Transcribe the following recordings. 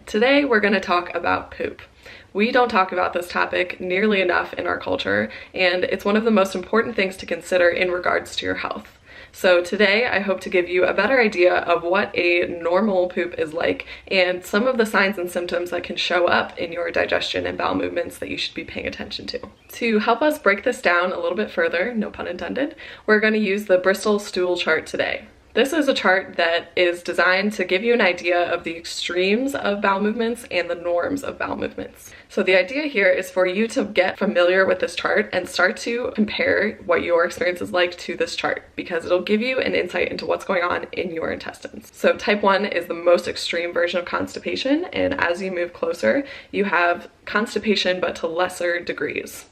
Today we're going to talk about poop. We don't talk about this topic nearly enough in our culture, and it's one of the most important things to consider in regards to your health. So today I hope to give you a better idea of what a normal poop is like and some of the signs and symptoms that can show up in your digestion and bowel movements that you should be paying attention to. To help us break this down a little bit further, no pun intended, we're going to use the Bristol stool chart today. This is a chart that is designed to give you an idea of the extremes of bowel movements and the norms of bowel movements. So the idea here is for you to get familiar with this chart and start to compare what your experience is like to this chart, because it'll give you an insight into what's going on in your intestines. So type 1 is the most extreme version of constipation, and as you move closer, you have constipation but to lesser degrees.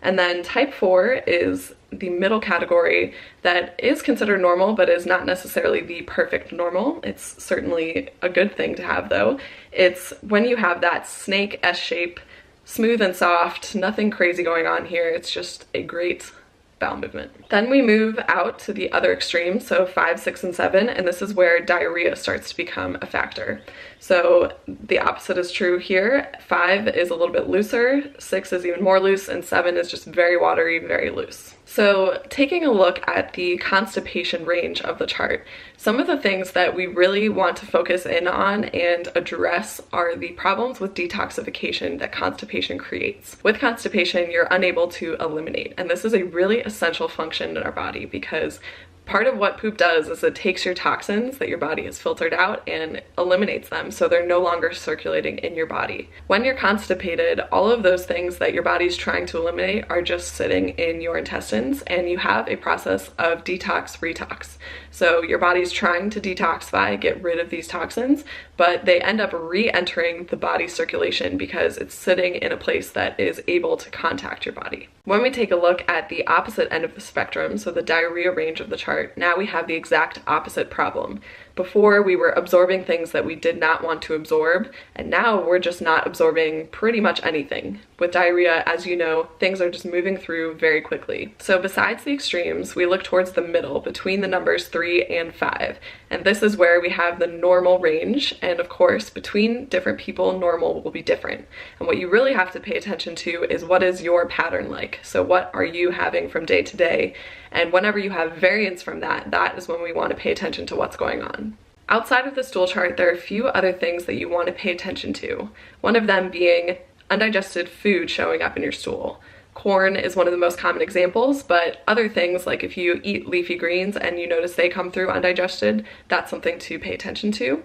And then type 4 is the middle category that is considered normal but is not necessarily the perfect normal. It's certainly a good thing to have though. It's when you have that snake S shape, smooth and soft, nothing crazy going on here. It's just a great bowel movement. Then we move out to the other extremes, so 5, 6, and 7, and this is where diarrhea starts to become a factor. So the opposite is true here. 5 is a little bit looser, 6 is even more loose, and 7 is just very watery, very loose. So taking a look at the constipation range of the chart, some of the things that we really want to focus in on and address are the problems with detoxification that constipation creates. With constipation, you're unable to eliminate, and this is a really essential function in our body because part of what poop does is it takes your toxins that your body has filtered out and eliminates them so they're no longer circulating in your body. When you're constipated, all of those things that your body's trying to eliminate are just sitting in your intestines, and you have a process of detox-retox. So your body's trying to detoxify, get rid of these toxins, but they end up re-entering the body's circulation because it's sitting in a place that is able to contact your body. When we take a look at the opposite end of the spectrum, so the diarrhea range of the chart, now we have the exact opposite problem. Before, we were absorbing things that we did not want to absorb, and now we're just not absorbing pretty much anything. With diarrhea, as you know, things are just moving through very quickly. So besides the extremes, we look towards the middle between the numbers 3 and 5, and this is where we have the normal range, and of course, between different people, normal will be different. And what you really have to pay attention to is what is your pattern like? So what are you having from day to day? And whenever you have variance from that, that is when we want to pay attention to what's going on. Outside of the stool chart, there are a few other things that you want to pay attention to. One of them being undigested food showing up in your stool. Corn is one of the most common examples, but other things like if you eat leafy greens and you notice they come through undigested, that's something to pay attention to.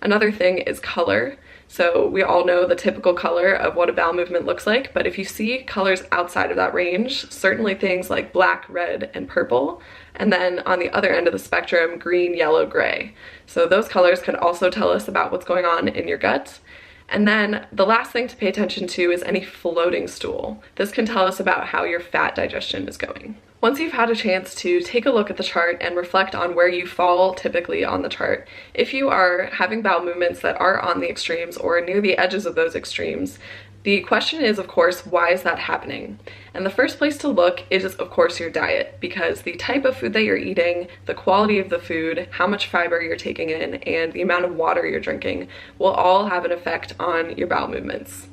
Another thing is color. So we all know the typical color of what a bowel movement looks like, but if you see colors outside of that range, certainly things like black, red, and purple, and then on the other end of the spectrum, green, yellow, gray. So those colors could also tell us about what's going on in your gut. And then the last thing to pay attention to is any floating stool. This can tell us about how your fat digestion is going. Once you've had a chance to take a look at the chart and reflect on where you fall typically on the chart, if you are having bowel movements that are on the extremes or near the edges of those extremes, the question is, of course, why is that happening? And the first place to look is, of course, your diet, because the type of food that you're eating, the quality of the food, how much fiber you're taking in, and the amount of water you're drinking will all have an effect on your bowel movements.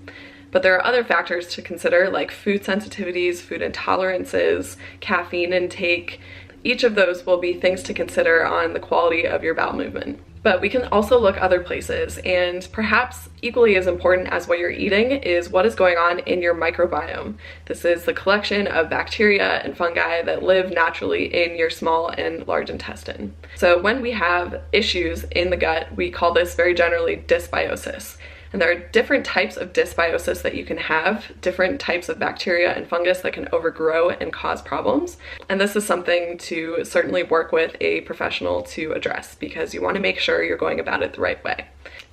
But there are other factors to consider, like food sensitivities, food intolerances, caffeine intake. Each of those will be things to consider on the quality of your bowel movement. But we can also look other places, and perhaps equally as important as what you're eating is what is going on in your microbiome. This is the collection of bacteria and fungi that live naturally in your small and large intestine. So when we have issues in the gut, we call this very generally dysbiosis. And there are different types of dysbiosis that you can have, different types of bacteria and fungus that can overgrow and cause problems. And this is something to certainly work with a professional to address, because you want to make sure you're going about it the right way.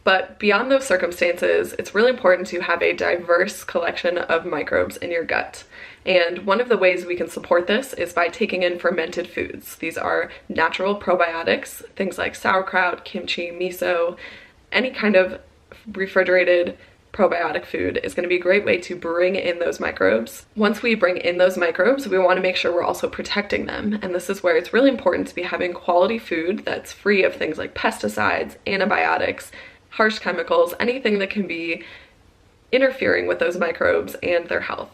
But beyond those circumstances, it's really important to have a diverse collection of microbes in your gut. And one of the ways we can support this is by taking in fermented foods. These are natural probiotics, things like sauerkraut, kimchi, miso, any kind of refrigerated probiotic food is going to be a great way to bring in those microbes. Once we bring in those microbes, we want to make sure we're also protecting them. And this is where it's really important to be having quality food that's free of things like pesticides, antibiotics, harsh chemicals, anything that can be interfering with those microbes and their health.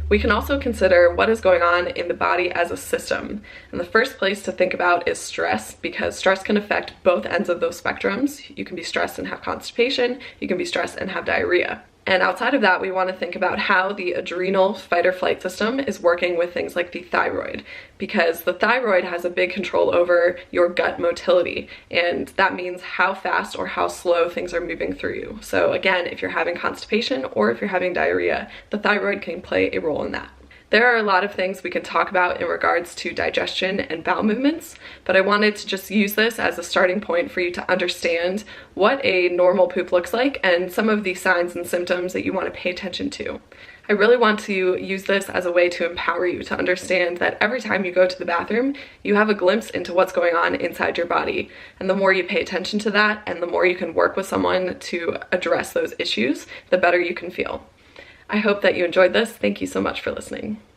We can also consider what is going on in the body as a system. And the first place to think about is stress, because stress can affect both ends of those spectrums. You can be stressed and have constipation, you can be stressed and have diarrhea. And outside of that, we want to think about how the adrenal fight or flight system is working with things like the thyroid, because the thyroid has a big control over your gut motility, and that means how fast or how slow things are moving through you. So again, if you're having constipation or if you're having diarrhea, the thyroid can play a role in that. There are a lot of things we can talk about in regards to digestion and bowel movements, but I wanted to just use this as a starting point for you to understand what a normal poop looks like and some of the signs and symptoms that you want to pay attention to. I really want to use this as a way to empower you to understand that every time you go to the bathroom, you have a glimpse into what's going on inside your body. And the more you pay attention to that and the more you can work with someone to address those issues, the better you can feel. I hope that you enjoyed this. Thank you so much for listening.